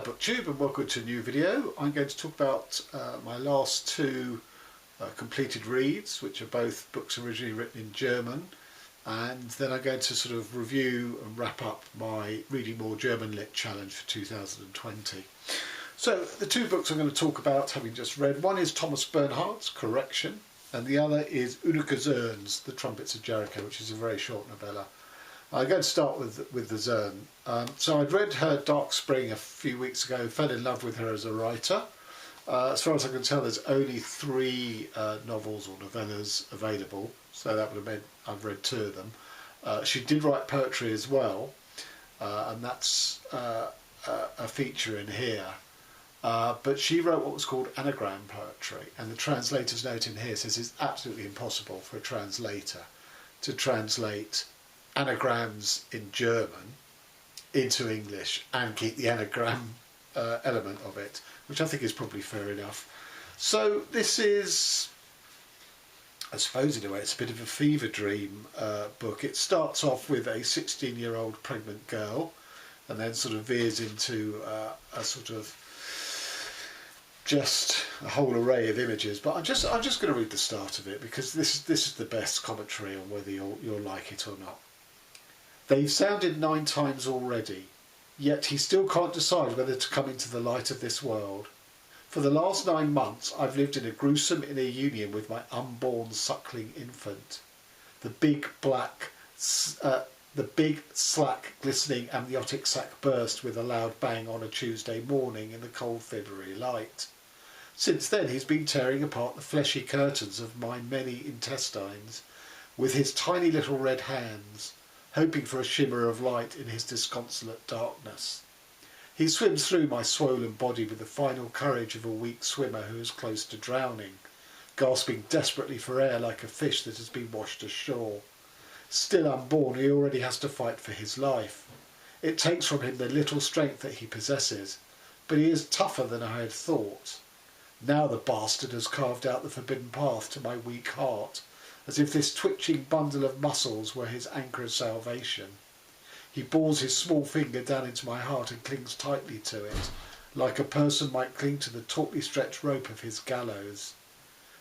BookTube, and welcome to a new video. I'm going to talk about my last two completed reads, which are both books originally written in German, and then I'm going to sort of review and wrap up my Reading More German Lit Challenge for 2020. So the two books I'm going to talk about, having just read, one is Thomas Bernhard's Correction, and the other is Unica Zurn's The Trumpets of Jericho, which is a very short novella. I'm going to start with the Zurn. So I'd read her Dark Spring a few weeks ago, fell in love with her as a writer. As far as I can tell, there's only 3 novels or novellas available, so that would have meant I've read 2 of them. She did write poetry as well, and that's a feature in here. But she wrote what was called anagram poetry, and the translator's note in here says it's absolutely impossible for a translator to translate anagrams in German into English and keep the anagram element of it, which I think is probably fair enough. So this is, I suppose in a way, it's a bit of a fever dream book. It starts off with a 16-year-old pregnant girl and then sort of veers into a sort of just a whole array of images, but I'm just going to read the start of it because this is the best commentary on whether you'll like it or not. They've sounded 9 times already, yet he still can't decide whether to come into the light of this world. For the last 9 months I've lived in a gruesome inner union with my unborn suckling infant. The big slack glistening amniotic sac burst with a loud bang on a Tuesday morning in the cold February light. Since then he's been tearing apart the fleshy curtains of my many intestines with his tiny little red hands, hoping for a shimmer of light in his disconsolate darkness. He swims through my swollen body with the final courage of a weak swimmer who is close to drowning, gasping desperately for air like a fish that has been washed ashore. Still unborn, he already has to fight for his life. It takes from him the little strength that he possesses, but he is tougher than I had thought. Now the bastard has carved out the forbidden path to my weak heart, as if this twitching bundle of muscles were his anchor of salvation. He bores his small finger down into my heart and clings tightly to it, like a person might cling to the tautly stretched rope of his gallows.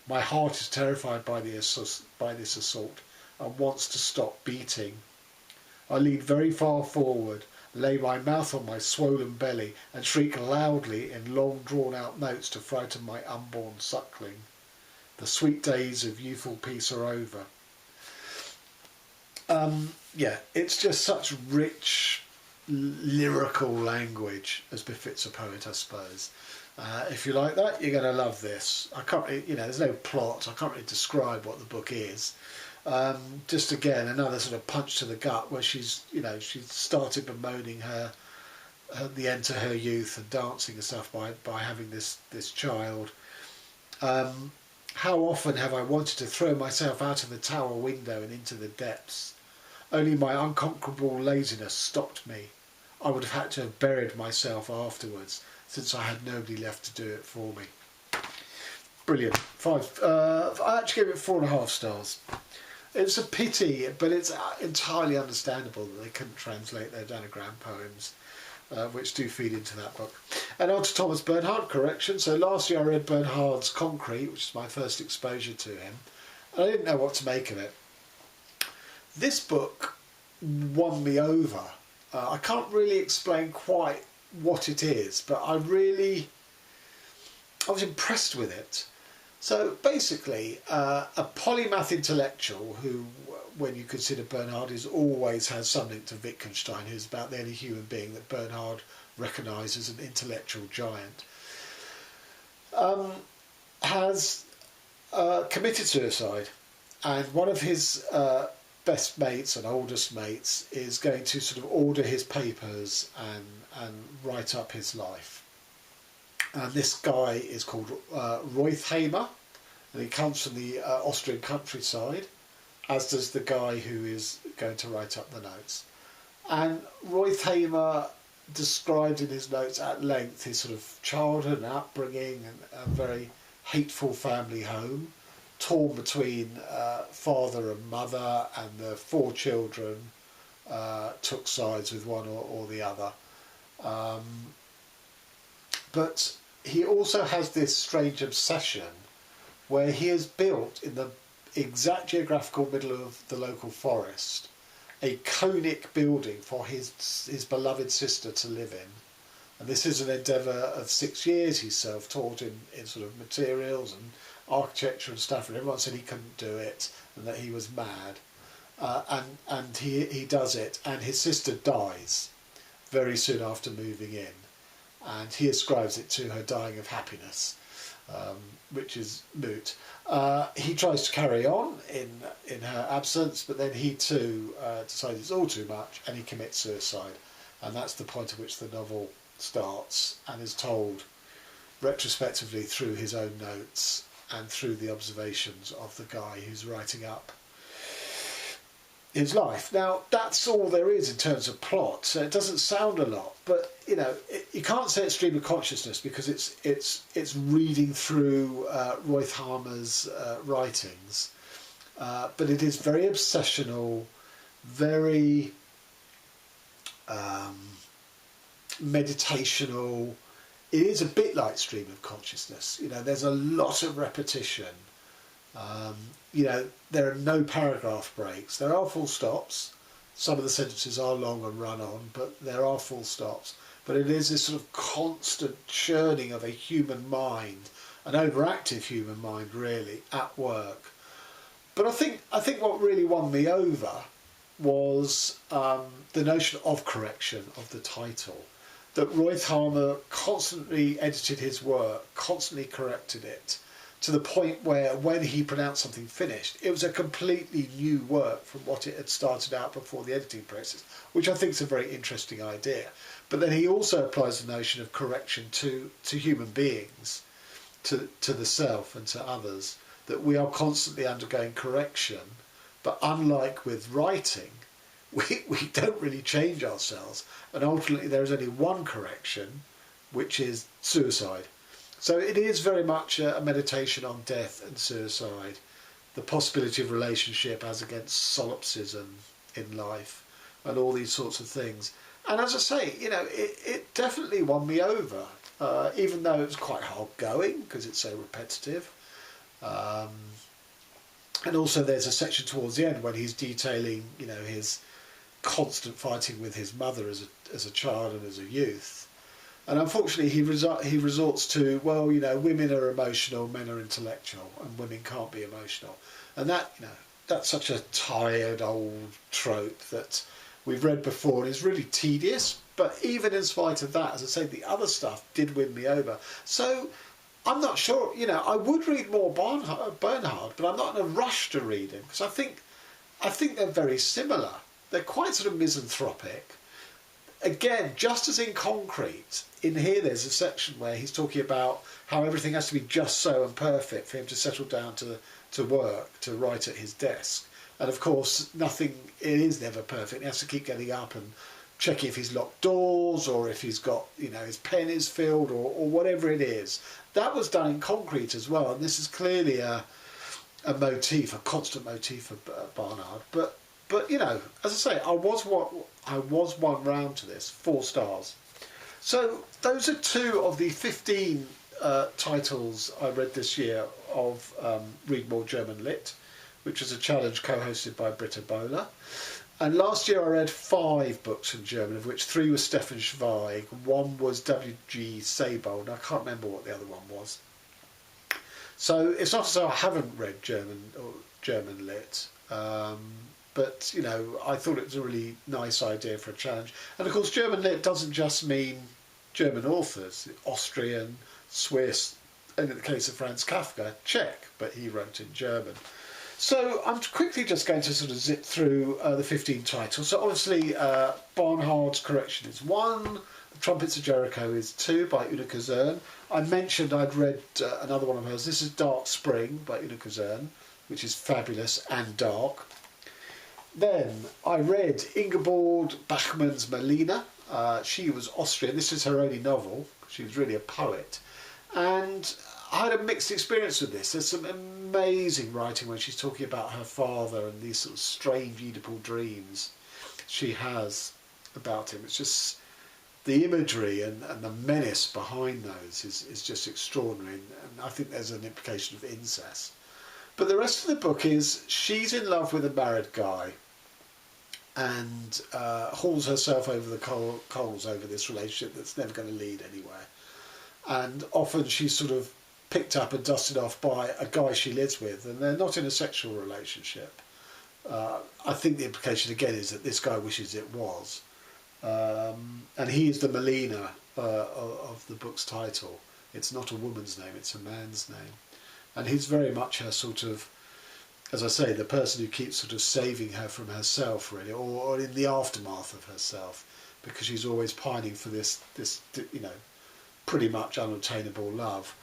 My heart is terrified by this assault and wants to stop beating. I lean very far forward, lay my mouth on my swollen belly and shriek loudly in long drawn-out notes to frighten my unborn suckling. The sweet days of youthful peace are over. Yeah, it's just such rich lyrical language, as befits a poet, I suppose. If you like that, you're going to love this. I can't really, there's no plot. I can't really describe what the book is. Just again, another sort of punch to the gut where she's started bemoaning the end to her youth and dancing and stuff by having this child. How often have I wanted to throw myself out of the tower window and into the depths? Only my unconquerable laziness stopped me. I would have had to have buried myself afterwards, since I had nobody left to do it for me. Brilliant. 5. I actually gave it 4.5 stars. It's a pity, but it's entirely understandable that they couldn't translate their anagram poems, which do feed into that book. And on to Thomas Bernhard, Correction. So last year I read Bernhard's Concrete, which is my first exposure to him, and I didn't know what to make of it. This book won me over. I can't really explain quite what it is, but I was impressed with it. So basically, a polymath intellectual who, when you consider Bernhard, always has something to Wittgenstein, who's about the only human being that Bernhard recognises as an intellectual giant, has committed suicide, and one of his best mates and oldest mates is going to sort of order his papers and write up his life. And this guy is called Reutheimer, and he comes from the Austrian countryside, as does the guy who is going to write up the notes. And Reutheimer described in his notes at length his sort of childhood and upbringing and a very hateful family home, torn between father and mother, and the 4 children took sides with one or the other. But he also has this strange obsession where he has built in the exact geographical middle of the local forest a conic building for his beloved sister to live in. And this is an endeavour of 6 years. He's self-taught in sort of materials and architecture and stuff, and everyone said he couldn't do it and that he was mad. And he does it, and his sister dies very soon after moving in, and he ascribes it to her dying of happiness, which is moot. He tries to carry on in her absence, but then he too decides it's all too much, and he commits suicide. And that's the point at which the novel starts, and is told retrospectively through his own notes and through the observations of the guy who's writing up his life. Now, that's all there is in terms of plot, so it doesn't sound a lot, but you know, you can't say it's stream of consciousness because it's reading through Roytheimer's writings, but it is very obsessional, very meditational. It is a bit like stream of consciousness. You know, there's a lot of repetition. You know, there are no paragraph breaks. There are full stops. Some of the sentences are long and run on, but there are full stops. But it is this sort of constant churning of a human mind, an overactive human mind, really, at work. But I think what really won me over was the notion of correction of the title. That Roytheimer constantly edited his work, constantly corrected it, to the point where when he pronounced something finished, it was a completely new work from what it had started out before the editing process, which I think is a very interesting idea. But then he also applies the notion of correction to human beings, to the self and to others, that we are constantly undergoing correction, but unlike with writing, we don't really change ourselves, and ultimately there is only one correction, which is suicide. So it is very much a meditation on death and suicide, the possibility of relationship as against solipsism in life, and all these sorts of things. And as I say, you know, it definitely won me over, even though it was quite hard going because it's so repetitive. And also there's a section towards the end when he's detailing, you know, his constant fighting with his mother as a child and as a youth, and unfortunately he resorts to, well, you know, women are emotional, men are intellectual, and women can't be emotional, and that, you know, that's such a tired old trope that we've read before and is really tedious. But even in spite of that, as I say, the other stuff did win me over. So I'm not sure, you know, I would read more Bernhard, but I'm not in a rush to read him because I think they're very similar. They're quite sort of misanthropic. Again, just as in Concrete, in here there's a section where he's talking about how everything has to be just so and perfect for him to settle down to work, to write at his desk. And of course, it is never perfect. He has to keep getting up and checking if he's locked doors or if he's got, you know, his pen is filled or whatever it is. That was done in Concrete as well, and this is clearly a motif, a constant motif of Bernhard. But you know, as I say, I was one round to this, 4 stars. So those are 2 of the 15 titles I read this year of Read More German Lit, which was a challenge co-hosted by Britta Bowler. And last year I read 5 books in German, of which 3 were Stefan Zweig, 1 was W.G. Seybold, I can't remember what the other one was. So it's not as though I haven't read German lit, but you know, I thought it was a really nice idea for a challenge. And of course German lit doesn't just mean German authors, Austrian, Swiss, and in the case of Franz Kafka, Czech, but he wrote in German. So I'm quickly just going to sort of zip through the 15 titles. So obviously Bernhard's Correction is 1, Trumpets of Jericho is 2 by Unica Zurn. I mentioned I'd read another one of hers. This is Dark Spring by Unica Zurn, which is fabulous and dark. Then I read Ingeborg Bachmann's Melina. She was Austrian. This is her only novel. She was really a poet. And I had a mixed experience with this. There's some amazing writing when she's talking about her father and these sort of strange Oedipal dreams she has about him. It's just the imagery and the menace behind those is just extraordinary, and I think there's an implication of incest. But the rest of the book is she's in love with a married guy and hauls herself over the coals over this relationship that's never going to lead anywhere. And often she's sort of picked up and dusted off by a guy she lives with, and they're not in a sexual relationship. I think the implication again is that this guy wishes it was. And he is the Melina of the book's title. It's not a woman's name, it's a man's name. And he's very much her sort of, as I say, the person who keeps sort of saving her from herself, really, or in the aftermath of herself, because she's always pining for this you know, pretty much unobtainable love,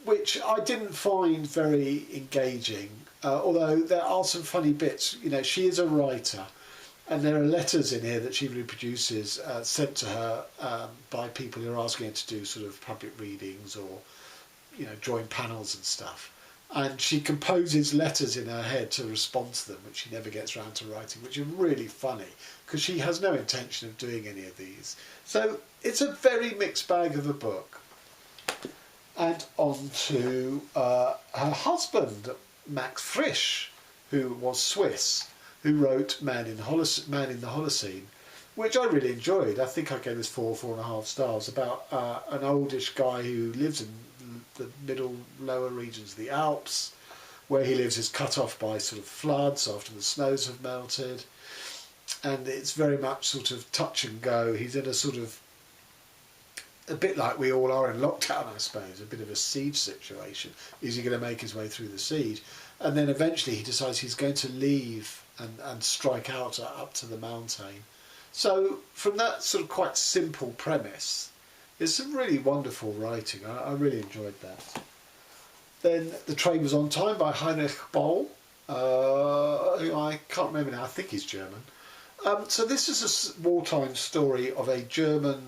which I didn't find very engaging. Although there are some funny bits. You know, she is a writer, and there are letters in here that she reproduces sent to her by people who are asking her to do sort of public readings or, you know, join panels and stuff. And she composes letters in her head to respond to them, which she never gets around to writing, which are really funny because she has no intention of doing any of these. So it's a very mixed bag of a book. And on to her husband, Max Frisch, who was Swiss, who wrote Man in the Holocene, which I really enjoyed. I think I gave this 4.5 stars, about an oldish guy who lives in the middle lower regions of the Alps. Where he lives is cut off by sort of floods after the snows have melted, and it's very much sort of touch and go. He's in a sort of, a bit like we all are in lockdown, I suppose, a bit of a siege situation. Is he going to make his way through the siege? And then eventually he decides he's going to leave and strike out up to the mountain. So from that sort of quite simple premise, it's some really wonderful writing. I really enjoyed that. Then The Train Was on Time by Heinrich Boll, who I can't remember now, I think he's German. So this is a wartime story of a German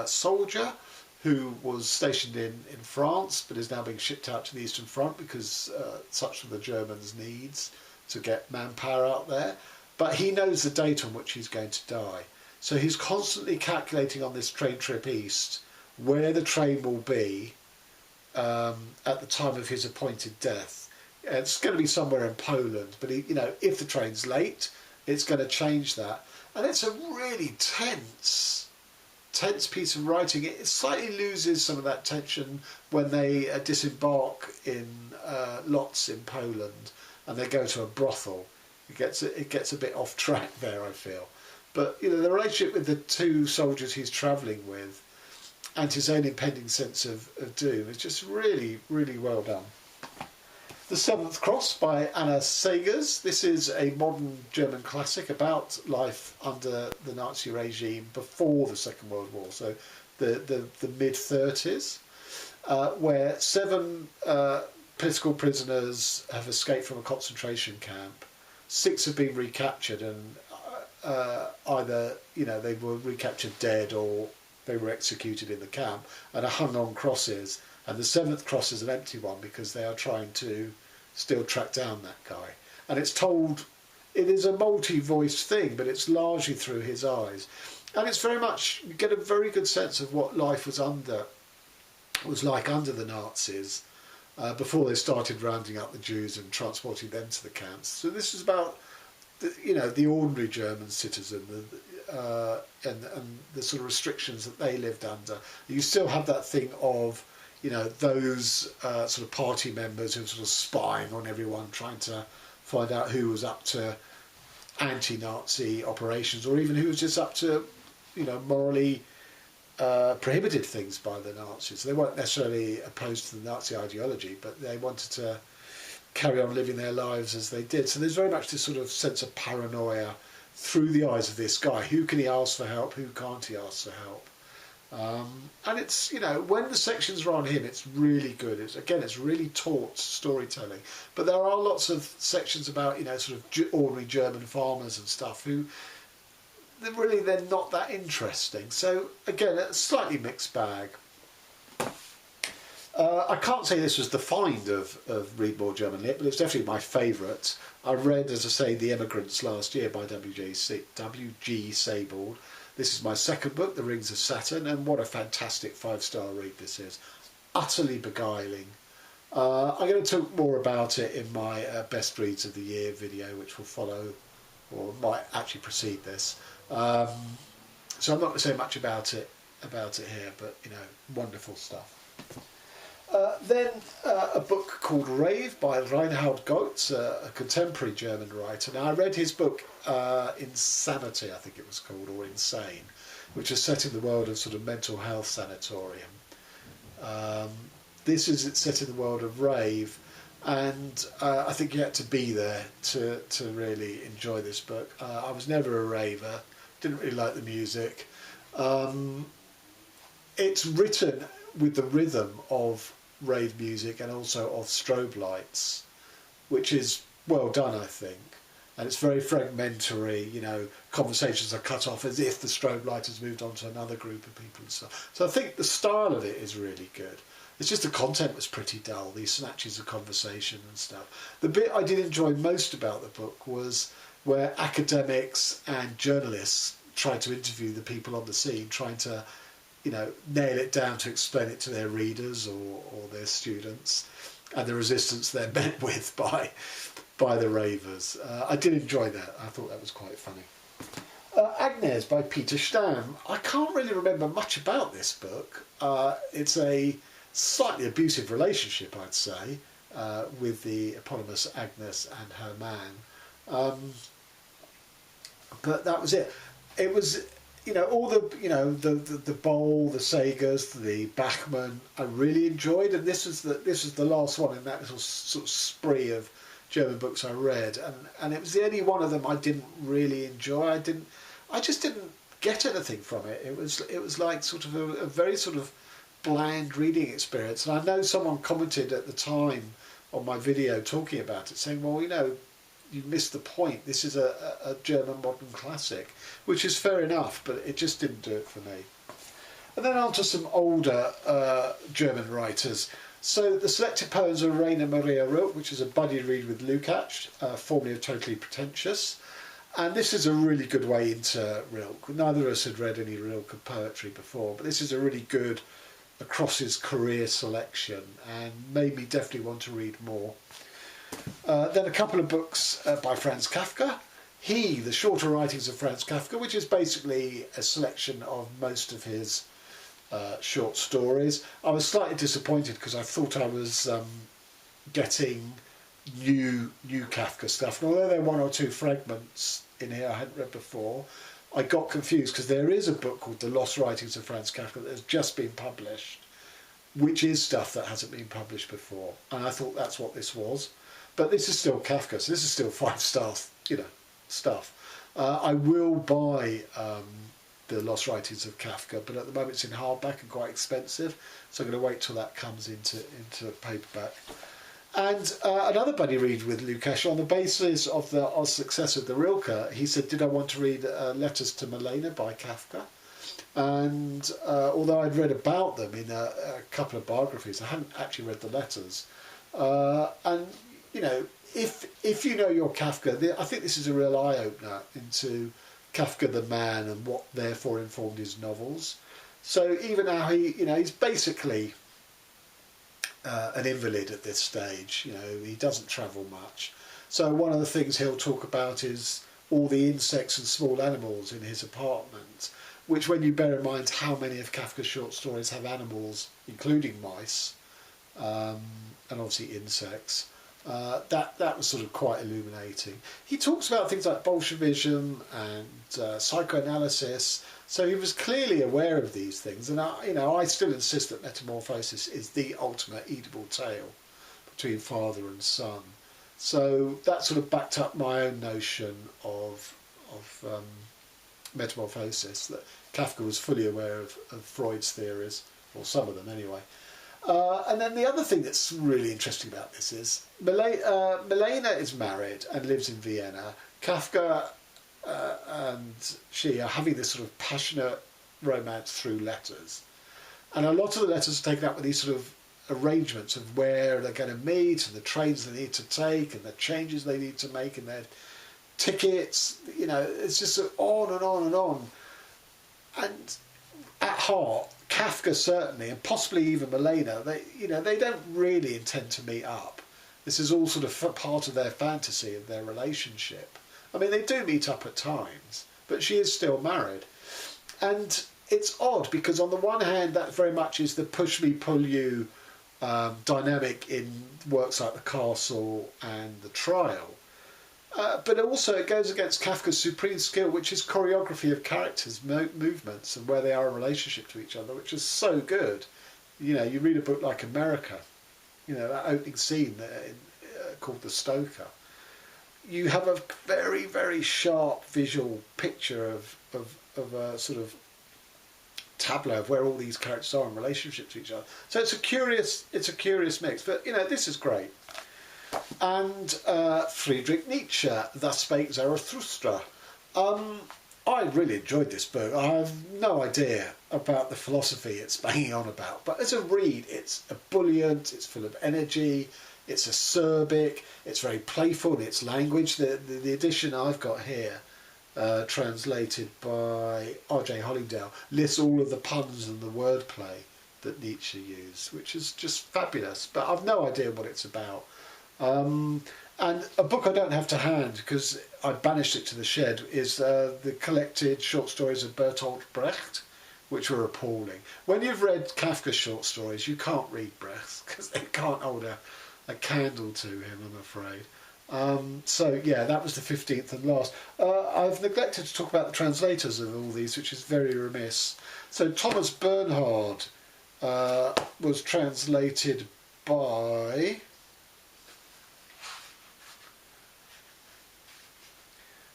soldier who was stationed in France but is now being shipped out to the Eastern Front because such are the Germans' needs to get manpower out there. But he knows the date on which he's going to die. So he's constantly calculating on this train trip east where the train will be at the time of his appointed death. It's going to be somewhere in Poland, but he, you know, if the train's late, it's going to change that. And it's a really tense piece of writing. It slightly loses some of that tension when they disembark in Lodz in Poland and they go to a brothel. It gets a bit off track there, I feel. But you know, the relationship with the two soldiers he's travelling with and his own impending sense of doom is just really, really well done. The Seventh Cross by Anna Sagers. This is a modern German classic about life under the Nazi regime before the Second World War, so the mid-30s, where 7 political prisoners have escaped from a concentration camp. 6 have been recaptured, and either, you know, they were recaptured dead or they were executed in the camp and are hung on crosses. And the 7th cross is an empty one because they are trying to still track down that guy. And it's told, it is a multi-voiced thing, but it's largely through his eyes. And it's very much, you get a very good sense of what life was like under the Nazis before they started rounding up the Jews and transporting them to the camps. So this is about, you know, the ordinary German citizen and the sort of restrictions that they lived under. You still have that thing of, you know, those sort of party members who were sort of spying on everyone, trying to find out who was up to anti-Nazi operations, or even who was just up to, you know, morally prohibited things by the Nazis. They weren't necessarily opposed to the Nazi ideology, but they wanted to carry on living their lives as they did. So there's very much this sort of sense of paranoia through the eyes of this guy. Who can he ask for help? Who can't he ask for help? And it's, you know, when the sections are on him, it's really good. It's really taut storytelling. But there are lots of sections about, you know, sort of ordinary German farmers and stuff who, they're not that interesting. So again, a slightly mixed bag. I can't say this was the find of Read More German Lit, but it's definitely my favourite. I read, as I say, The Immigrants last year by W.G. Sebald. This is my second book, The Rings of Saturn, and what a fantastic 5-star read this is. Utterly beguiling. I'm going to talk more about it in my Best Reads of the Year video, which will follow, or might actually precede this. So I'm not going to say much about it here, but you know, wonderful stuff. Then a book called Rave by Reinhard Goetz, a contemporary German writer. Now I read his book Insanity, I think it was called, or Insane, which is set in the world of sort of mental health sanatorium. This is set in the world of rave, and I think you had to be there to really enjoy this book. I was never a raver, didn't really like the music. It's written with the rhythm of rave music and also of strobe lights, which is well done, I think. And it's very fragmentary, you know, conversations are cut off as if the strobe light has moved on to another group of people and stuff. So I think the style of it is really good. It's just the content was pretty dull, these snatches of conversation and stuff. The bit I did enjoy most about the book was where academics and journalists tried to interview the people on the scene, trying to, you know, nail it down to explain it to their readers or their students, and the resistance they're met with by the ravers. I did enjoy that. I thought that was quite funny. Agnes by Peter Stamm. I can't really remember much about this book. It's a slightly abusive relationship, I'd say, with the eponymous Agnes and her man. But that was it. It was, you know, all the, you know, the Bowl, the Sagers, the Bachmann, I really enjoyed, and this was the last one in that little sort of spree of German books I read, and it was the only one of them I didn't really enjoy. I just didn't get anything from it. It was like sort of a very sort of bland reading experience. And I know someone commented at the time on my video talking about it, saying, well, you know, you missed the point. This is a German modern classic, which is fair enough, but it just didn't do it for me. And then on to some older German writers. So the selected poems of Reina Maria wrote, which is a buddy read with Lukács, formerly of Totally Pretentious. And this is a really good way into Rilke. Neither of us had read any Rilke poetry before, but this is a really good across his career selection and made me definitely want to read more. Then a couple of books by Franz Kafka. The Shorter Writings of Franz Kafka, which is basically a selection of most of his short stories. I was slightly disappointed because I thought I was getting new Kafka stuff. And although there are one or two fragments in here I hadn't read before, I got confused because there is a book called The Lost Writings of Franz Kafka that has just been published, which is stuff that hasn't been published before. And I thought that's what this was. But this is still Kafka, so this is still 5-star, you know, stuff. I will buy The Lost Writings of Kafka, but at the moment it's in hardback and quite expensive, so I'm going to wait till that comes into paperback. And another buddy read with Lukács on the basis of the success of the Rilke. He said, did I want to read Letters to Melina by Kafka? And although I'd read about them in a couple of biographies, I hadn't actually read the letters. And you know, if you know your Kafka, I think this is a real eye-opener into Kafka the man and what therefore informed his novels. So even now he's basically an invalid at this stage. You know, he doesn't travel much. So one of the things he'll talk about is all the insects and small animals in his apartment, which when you bear in mind how many of Kafka's short stories have animals, including mice, and obviously insects, that was sort of quite illuminating. He talks about things like Bolshevism and psychoanalysis, so he was clearly aware of these things. And I still insist that Metamorphosis is the ultimate Oedipal tale between father and son. So that sort of backed up my own notion of Metamorphosis, that Kafka was fully aware of Freud's theories, or some of them anyway. And then the other thing that's really interesting about this is Melina is married and lives in Vienna. Kafka and she are having this sort of passionate romance through letters. And a lot of the letters are taken up with these sort of arrangements of where they're going to meet and the trains they need to take and the changes they need to make in their tickets. You know, it's just on and on and on. and at heart, Kafka certainly, and possibly even Melina, they don't really intend to meet up. This is all sort of part of their fantasy of their relationship. I mean, they do meet up at times, but she is still married. And it's odd because on the one hand, that very much is the push me, pull you dynamic in works like The Castle and The Trial. But also it goes against Kafka's supreme skill, which is choreography of characters, movements, and where they are in relationship to each other, which is so good. You know, you read a book like America, you know, that opening scene called The Stoker. You have a very, very sharp visual picture of a sort of tableau of where all these characters are in relationship to each other. So it's a curious mix. But you know, this is great. And Friedrich Nietzsche, Thus Spake Zarathustra. I really enjoyed this book. I have no idea about the philosophy it's banging on about, but as a read, it's ebullient, it's full of energy, it's acerbic, it's very playful in its language. The edition I've got here, translated by R.J. Hollingdale, lists all of the puns and the wordplay that Nietzsche used, which is just fabulous, but I've no idea what it's about. And a book I don't have to hand because I banished it to the shed is the collected short stories of Bertolt Brecht, which were appalling. When you've read Kafka's short stories, you can't read Brecht because they can't hold a candle to him, I'm afraid. So yeah, that was the 15th and last. I've neglected to talk about the translators of all these, which is very remiss. So Thomas Bernhard was translated by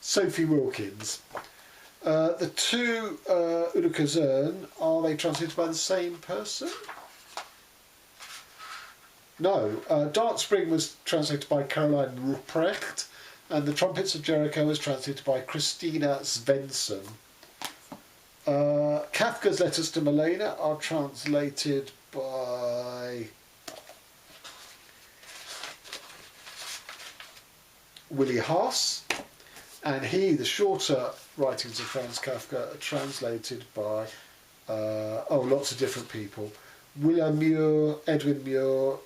Sophie Wilkins. The two Unica Zurn, are they translated by the same person? No. Dark Spring was translated by Caroline Ruprecht, and The Trumpets of Jericho was translated by Christina Svensson. Kafka's Letters to Melina are translated by Willie Haas. And the shorter writings of Franz Kafka are translated by, lots of different people. William Muir, Edwin Muir,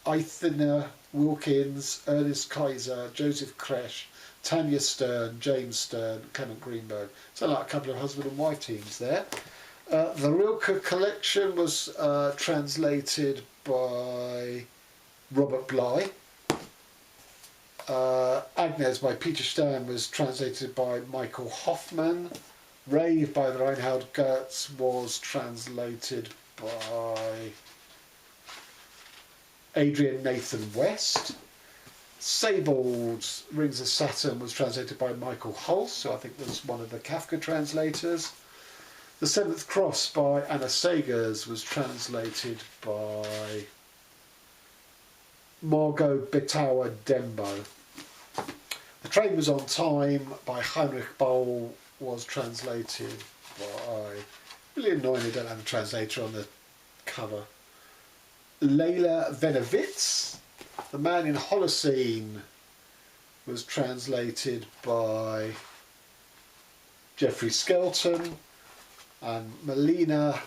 Eithner Wilkins, Ernest Kaiser, Joseph Kresh, Tanya Stern, James Stern, Clement Greenberg. So like a couple of husband and wife teams there. The Rilke collection was translated by Robert Bly. Agnes by Peter Stern was translated by Michael Hoffman. Rave by Reinhard Goetz was translated by Adrian Nathan West. Sebald's Rings of Saturn was translated by Michael Hulse, who I think was one of the Kafka translators. The Seventh Cross by Anna Sagers was translated by Margot Betawa Dembo. The Train Was on Time by Heinrich Boll was translated by... Really annoying they don't have a translator on the cover. Leila Venovitz. The Man in Holocene was translated by Geoffrey Skelton, and Melina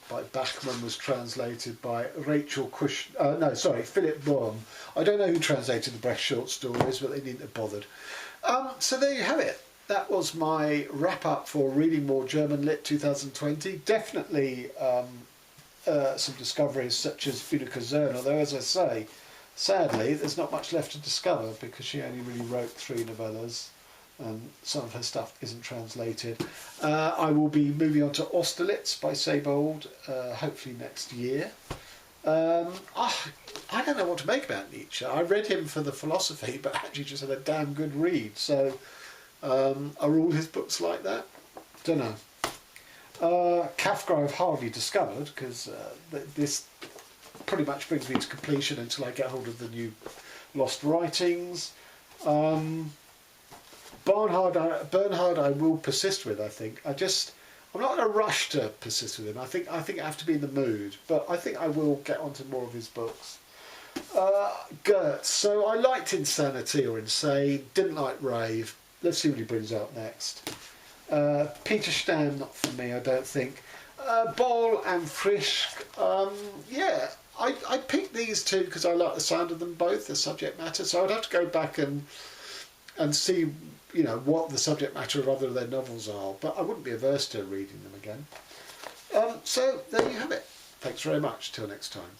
by Bachmann was translated by Philip Boehm. I don't know who translated the Brecht short stories, but they needn't have bothered. So there you have it. That was my wrap up for Reading More German Lit 2020. Definitely some discoveries such as Unica Zurn, although as I say, sadly there's not much left to discover because she only really wrote 3 novellas and some of her stuff isn't translated. I will be moving on to Austerlitz by Sebald, hopefully next year. I don't know what to make about Nietzsche. I read him for the philosophy, but actually just had a damn good read. So are all his books like that? Don't know. Kafka I've hardly discovered because this pretty much brings me to completion until I get hold of the new Lost Writings. Bernhard I will persist with, I think. I'm not in a rush to persist with him. I think I have to be in the mood, but I think I will get onto more of his books. Goetz. So I liked Insanity or Insane, didn't like Rave. Let's see what he brings out next. Peter Stamm, not for me, I don't think. Boll and Frisch, yeah, I picked these two because I like the sound of them both, the subject matter, so I'd have to go back and see, you know, what the subject matter of other of their novels are, but I wouldn't be averse to reading them again. So there you have it. Thanks very much. Till next time.